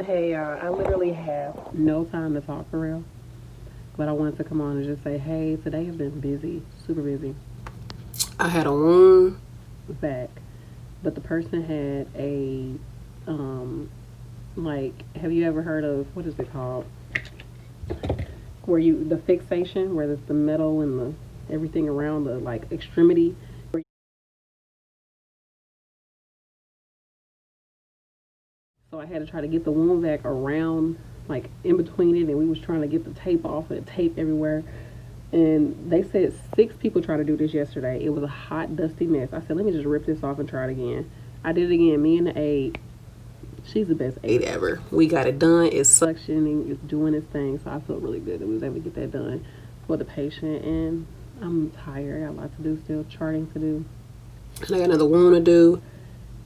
Hey, I literally have no time to talk for real, but I wanted to come on and just say, hey, today has been busy, super busy. I had a wound back, but the person had a, like, have you ever heard of, what is it called? Where the fixation, where there's the metal and everything around the, like, extremity. So I had to try to get the wound vac around, like in between it, and we was trying to get the tape off and the tape everywhere. And they said 6 people tried to do this yesterday. It was a hot, dusty mess. I said, let me just rip this off and try it again. I did it again. Me and the aide, she's the best aide ever. We got it done. It's suctioning, it's doing its thing. So I feel really good that we was able to get that done for the patient. And I'm tired. I got a lot to do still, charting to do. And I got another wound to do.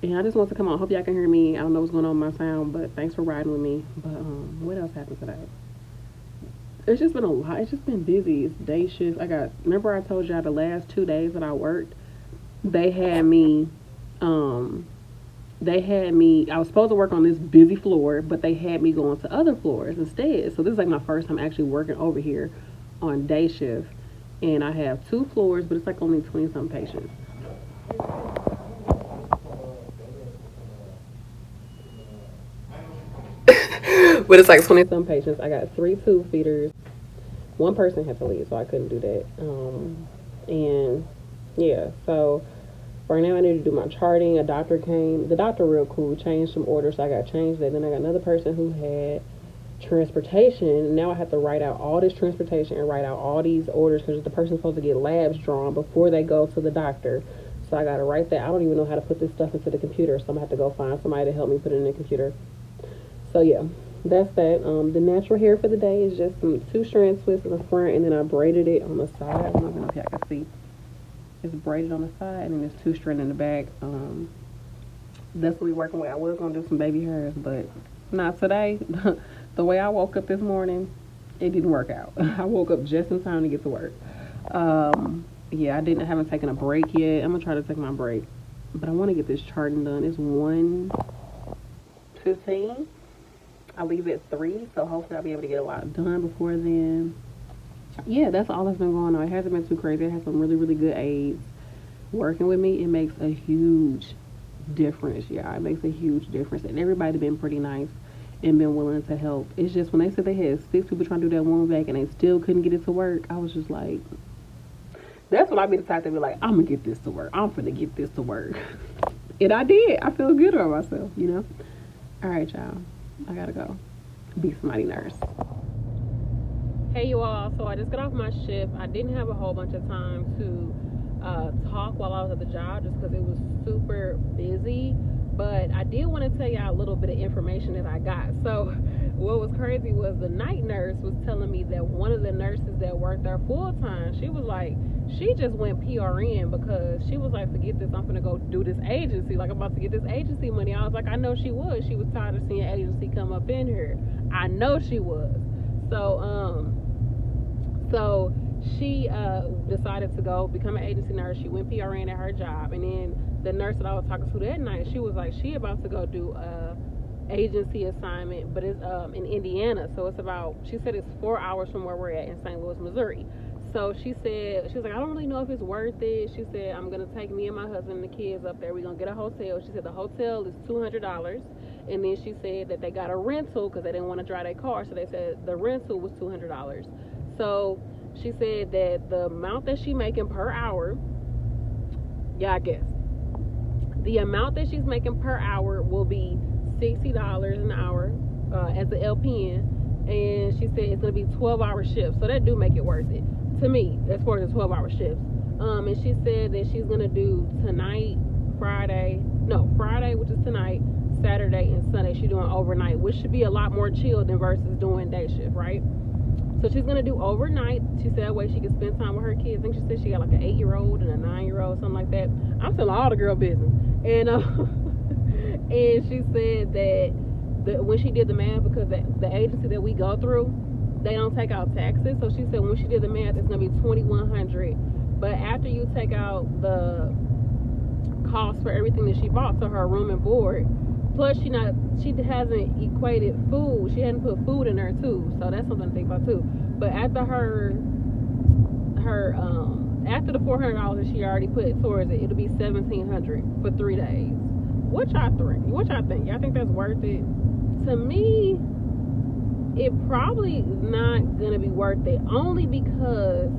And I just want to come on. Hope y'all can hear me. I don't know what's going on with my sound, but thanks for riding with me. But what else happened today? It's just been a lot. It's just been busy. It's day shift. Remember I told y'all the last 2 days that I worked, they had me, I was supposed to work on this busy floor, but they had me going to other floors instead. So this is like my first time actually working over here on day shift. And I have 2 floors, but it's like only 20-something patients. But it's like 20-some patients. I got 3 tube feeders. One person had to leave, so I couldn't do that. And yeah, so right now I need to do my charting. A doctor came. The doctor real cool. Changed some orders, so I got changed that. Then I got another person who had transportation. Now I have to write out all this transportation and write out all these orders because the person's supposed to get labs drawn before they go to the doctor. So I got to write that. I don't even know how to put this stuff into the computer, so I'm going to have to go find somebody to help me put it in the computer. So yeah, that's that. The natural hair for the day is just some 2-strand twists in the front, and then I braided it on the side. I don't know if y'all can see. It's braided on the side, and then there's 2-strand in the back. That's what we're working with. I was gonna do some baby hairs, but not today. The way I woke up this morning, it didn't work out. I woke up just in time to get to work. Yeah, I haven't taken a break yet. I'm gonna try to take my break, but I want to get this charting done. It's 1:15. I leave at 3, so hopefully I'll be able to get a lot done before then. Yeah, that's all that's been going on. It hasn't been too crazy. I had some really, really good aides working with me. It makes a huge difference. Yeah, it makes a huge difference. And everybody's been pretty nice and been willing to help. It's just when they said they had 6 people trying to do that wound vac and they still couldn't get it to work, I was just like, that's when I be the type to be like, I'm going to get this to work. I'm finna get this to work. And I did. I feel good about myself, you know? All right, y'all. I gotta go be somebody nurse. Hey you all, so I just got off my shift. I didn't have a whole bunch of time to talk while I was at the job just because it was super busy, but I did want to tell y'all a little bit of information that I got. So what was crazy was the night nurse was telling me that one of the nurses that worked there full time, she was like, she just went PRN because she was like, forget this, I'm gonna go do this agency. Like, I'm about to get this agency money. I was like, I know she was. She was tired of seeing agency come up in here. I know she was. So she decided to go become an agency nurse. She went PRN at her job, and then the nurse that I was talking to that night, she was like, she about to go do a agency assignment, but it's in Indiana. So it's about, she said it's 4 hours from where we're at in St. Louis, Missouri. So she said, she was like, I don't really know if it's worth it. She said, I'm going to take me and my husband and the kids up there. We're going to get a hotel. She said the hotel is $200. And then she said that they got a rental because they didn't want to drive their car. So they said the rental was $200. So she said that the amount that she's making per hour, yeah, I guess, the amount that she's making per hour will be $60 an hour as an LPN. And she said it's going to be 12-hour shifts. So that do make it worth it to me as far as the 12-hour shifts. And she said that she's going to do Friday, which is tonight, Saturday, and Sunday. She's doing overnight, which should be a lot more chill than versus doing day shift, right? So she's going to do overnight. She said that way she can spend time with her kids. I think she said she got like an 8-year-old and a 9-year-old, something like that. I'm telling all the girl business. And and she said that when she did the math, because the agency that we go through, they don't take out taxes. So she said when she did the math, it's going to be $2,100. But after you take out the cost for everything that she bought, so her room and board, Plus, she hasn't equated food. She hadn't put food in there too, so that's something to think about too. But after after the $400 that she already put towards it, it'll be $1,700 for 3 days. What y'all think? Y'all think that's worth it? To me, it probably not gonna be worth it, only because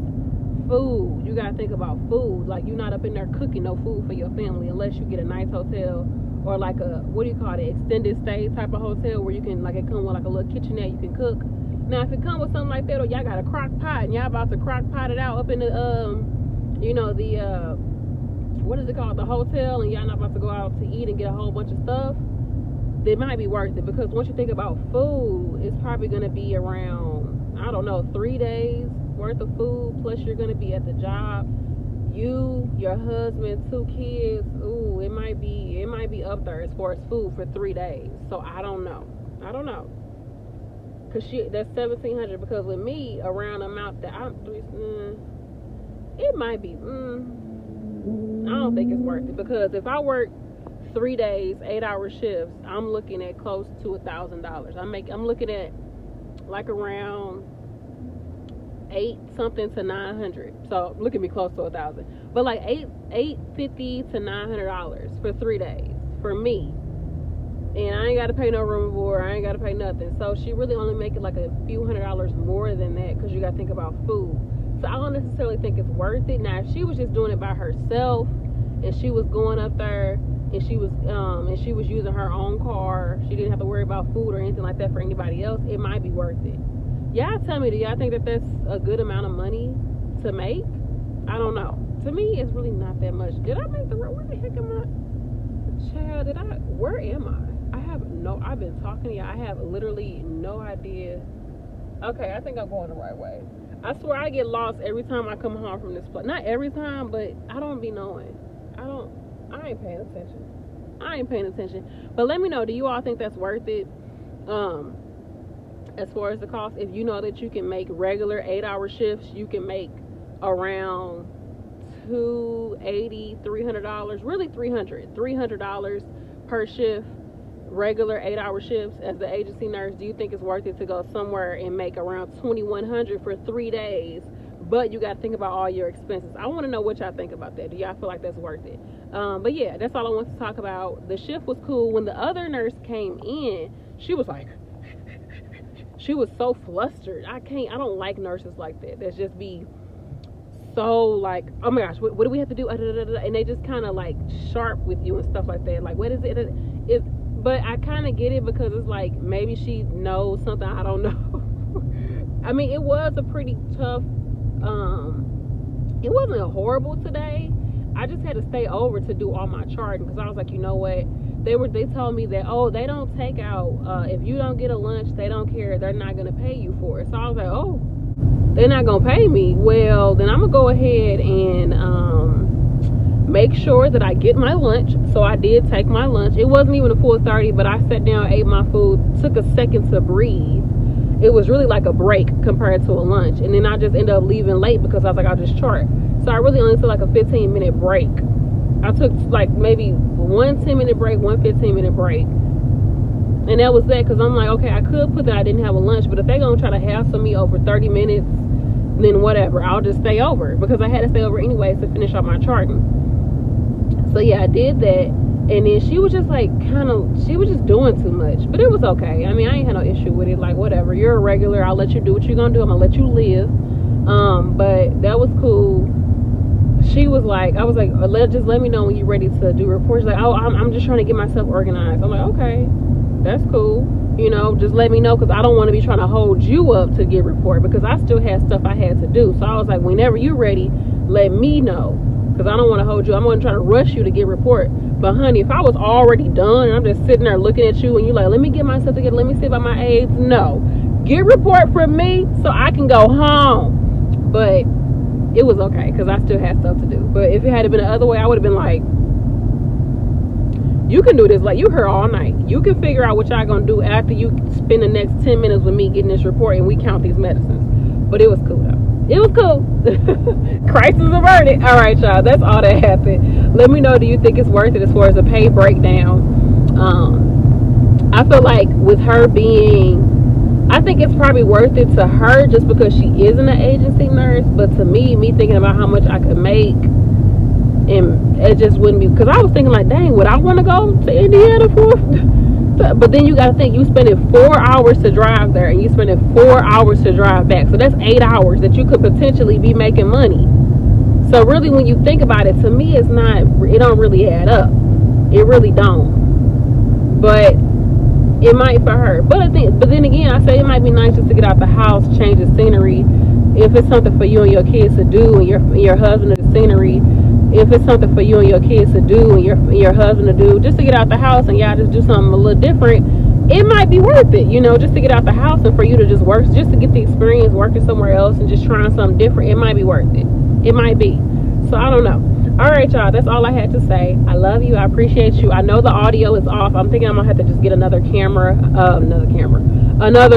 food. You gotta think about food. Like, you're not up in there cooking no food for your family unless you get a nice hotel or like a, what do you call it, extended stay type of hotel where you can, like, it come with like a little kitchenette you can cook. Now, if it come with something like that, or y'all got a crock pot and y'all about to crock pot it out up in the you know, the what is it called, the hotel, and y'all not about to go out to eat and get a whole bunch of stuff, it might be worth it. Because once you think about food, it's probably going to be around, I don't know, 3 days worth of food, plus you're going to be at the job, you, your husband, 2 kids. Ooh, it might be up there as far as food for 3 days. So I don't know, because that's $1,700. Because with me, around the amount that it might be, I don't think it's worth it. Because if I work 3 days, 8-hour shifts, I'm looking at close to $1,000. I'm looking at like around 8 something to 900. So look at me, close to 1,000. But like $850 to $900 for 3 days for me. And I ain't got to pay no room and board. I ain't got to pay nothing. So she really only making like a few $100s more than that, because you got to think about food. So I don't necessarily think it's worth it. Now, if she was just doing it by herself and she was going up there and she was using her own car, she didn't have to worry about food or anything like that for anybody else, it might be worth it. Y'all tell me, do y'all think that that's a good amount of money to make? I don't know. To me, it's really not that much. Did I make the right? Where the heck am I? Child, where am I? I've been talking to y'all. I have literally no idea. Okay, I think I'm going the right way. I swear I get lost every time I come home from this place. Not every time, but I don't be knowing. I ain't paying attention. But let me know, do you all think that's worth it? As far as the cost, if you know that you can make regular 8-hour shifts, you can make around $280, $300, really $300 per shift, regular 8-hour shifts as the agency nurse. Do you think it's worth it to go somewhere and make around $2,100 for 3 days? But you got to think about all your expenses. I want to know what y'all think about that. Do y'all feel like that's worth it? But yeah, that's all I want to talk about. The shift was cool. When the other nurse came in, she was like, she was so flustered. I don't like nurses like that. That's just be so like, oh my gosh, what do we have to do? And they just kind of like sharp with you and stuff like that. Like, what is it? But I kind of get it, because it's like maybe she knows something I don't know. I mean, it was a pretty tough, it wasn't horrible today. I just had to stay over to do all my charting, because I was like, you know what? They told me that, oh, they don't take out, if you don't get a lunch, they don't care. They're not going to pay you for it. So I was like, oh, they're not going to pay me. Well, then I'm going to go ahead and make sure that I get my lunch. So I did take my lunch. It wasn't even a full 30, but I sat down, ate my food, took a second to breathe. It was really like a break compared to a lunch. And then I just ended up leaving late because I was like, I'll just chart. So I really only took like a 15-minute break. I took like maybe one 10-minute break, one 15-minute break. And that was that, because I'm like, okay, I could put that I didn't have a lunch, but if they're going to try to hassle me over 30 minutes, then whatever, I'll just stay over, because I had to stay over anyways to finish up my charting. So yeah, I did that. And then she was just like, she was just doing too much, but it was okay. I mean, I ain't had no issue with it. Like, whatever, you're a regular, I'll let you do what you're gonna do. I'm gonna let you live. But that was cool. She was like, I was like, just let me know when you're ready to do reports. She's like, oh, I'm just trying to get myself organized. I'm like, okay, that's cool. You know, just let me know, because I don't want to be trying to hold you up to get report, because I still had stuff I had to do. So I was like, whenever you're ready, let me know, because I don't want to hold you. I'm going to try to rush you to get report. But honey, if I was already done and I'm just sitting there looking at you and you're like, let me get myself together, let me see about my aids. No, get report from me so I can go home. But it was okay, because I still had stuff to do. But if it had been the other way, I would have been like, you can do this, like, you here all night. You can figure out what y'all gonna do after you spend the next 10 minutes with me getting this report and we count these medicines. But it was cool though. It was cool. Crisis averted. All right, y'all, that's all that happened. Let me know, do you think it's worth it as far as a pay breakdown? I feel like with her being, I think it's probably worth it to her just because she isn't an agency nurse. But to me thinking about how much I could make, and it just wouldn't be, because I was thinking like, dang, would I want to go to Indiana for? But then you got to think, you spending 4 hours to drive there, and you spending 4 hours to drive back. So that's 8 hours that you could potentially be making money. So really, when you think about it, to me, it don't really add up. It really don't. But it might for her. But then again, I say it might be nice just to get out the house, change the scenery. If it's something for you and your kids to do, and your husband the scenery. If it's something for you and your kids to do, and your husband to do, just to get out the house and y'all just do something a little different, it might be worth it, just to get out the house and for you to just work, just to get the experience working somewhere else and just trying something different. It might be worth it. It might be. So I don't know. All right, y'all, that's all I had to say. I love you. I appreciate you. I know the audio is off. I'm thinking I'm gonna have to just get another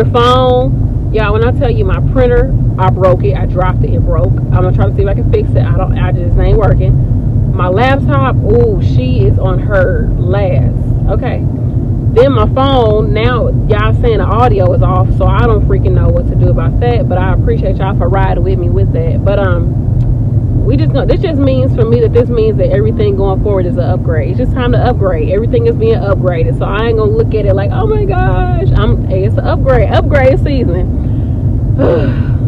phone. Yeah, when I tell you my printer, I broke it. I dropped it. It broke. I'm gonna try to see if I can fix it. I just ain't working. My laptop, ooh, she is on her last. Okay. Then my phone, now y'all saying the audio is off, so I don't freaking know what to do about that. But I appreciate y'all for riding with me with that. But this just means for me that everything going forward is an upgrade. It's just time to upgrade. Everything is being upgraded. So I ain't gonna look at it like, oh my gosh, it's an upgrade season.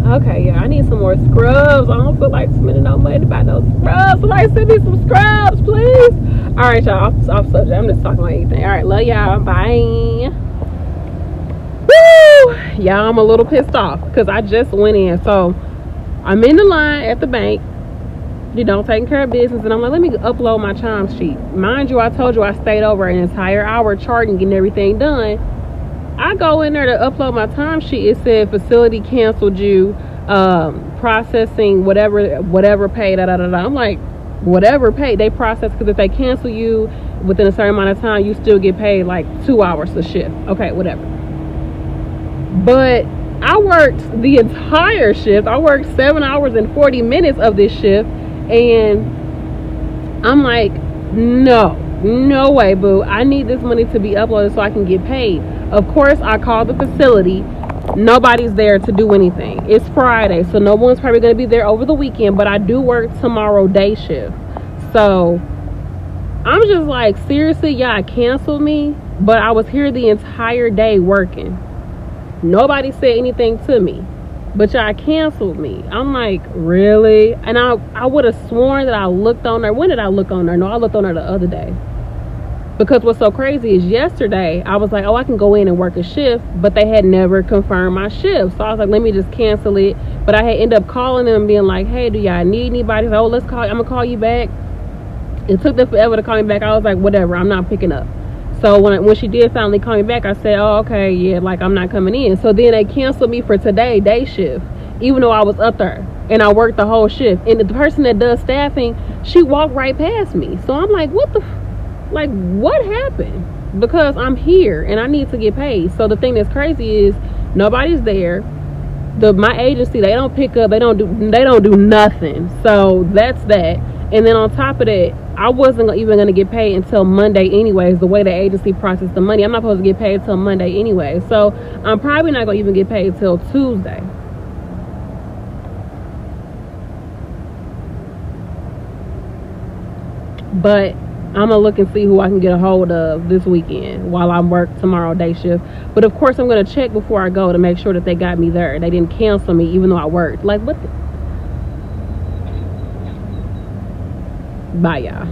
Okay, yeah, I need some more scrubs. I don't feel like spending no money to buy no scrubs. Somebody send me some scrubs, please. All right, y'all, off subject. I'm just talking about anything. All right, love y'all. Bye. Woo! Y'all, I'm a little pissed off because I just went in. So I'm in the line at the bank, taking care of business, and I'm like, let me upload my chime sheet. Mind you, I told you I stayed over an entire hour charting, getting everything done. I go in there to upload my time sheet. It said facility canceled you, processing whatever pay, I'm like, whatever pay they process, because if they cancel you within a certain amount of time, you still get paid like 2 hours a shift. Okay, whatever. But I worked the entire shift. I worked 7 hours and 40 minutes of this shift, and I'm like, no way, boo. I need this money to be uploaded so I can get paid. Of course, I called the facility. Nobody's there to do anything. It's Friday, so no one's probably going to be there over the weekend, but I do work tomorrow day shift. So I'm just like, seriously, y'all canceled me, but I was here the entire day working. Nobody said anything to me, but y'all canceled me. I'm like, really? And I would have sworn that I looked on her. When did I look on her? No, I looked on her the other day. Because what's so crazy is yesterday I was like, oh, I can go in and work a shift, but they had never confirmed my shift. So I was like, let me just cancel it. But I had ended up calling them and being like, hey, do y'all need anybody? So, I'm gonna call you back. It took them forever to call me back. I was like, whatever, I'm not picking up. So when she did finally call me back, I said, oh, okay, yeah, like I'm not coming in. So then they canceled me for today, day shift, even though I was up there and I worked the whole shift. And the person that does staffing, she walked right past me. So I'm like, what happened? Because I'm here and I need to get paid. So the thing that's crazy is nobody's there. My agency, they don't pick up, they don't do nothing. So that's that. And then on top of that, I wasn't even going to get paid until Monday anyways, the way the agency processed the money. I'm not supposed to get paid until Monday anyway. So I'm probably not going to even get paid until Tuesday. But I'm going to look and see who I can get a hold of this weekend while I work tomorrow day shift. But of course, I'm going to check before I go to make sure that they got me there. They didn't cancel me even though I worked. Like, what the... Bye, y'all.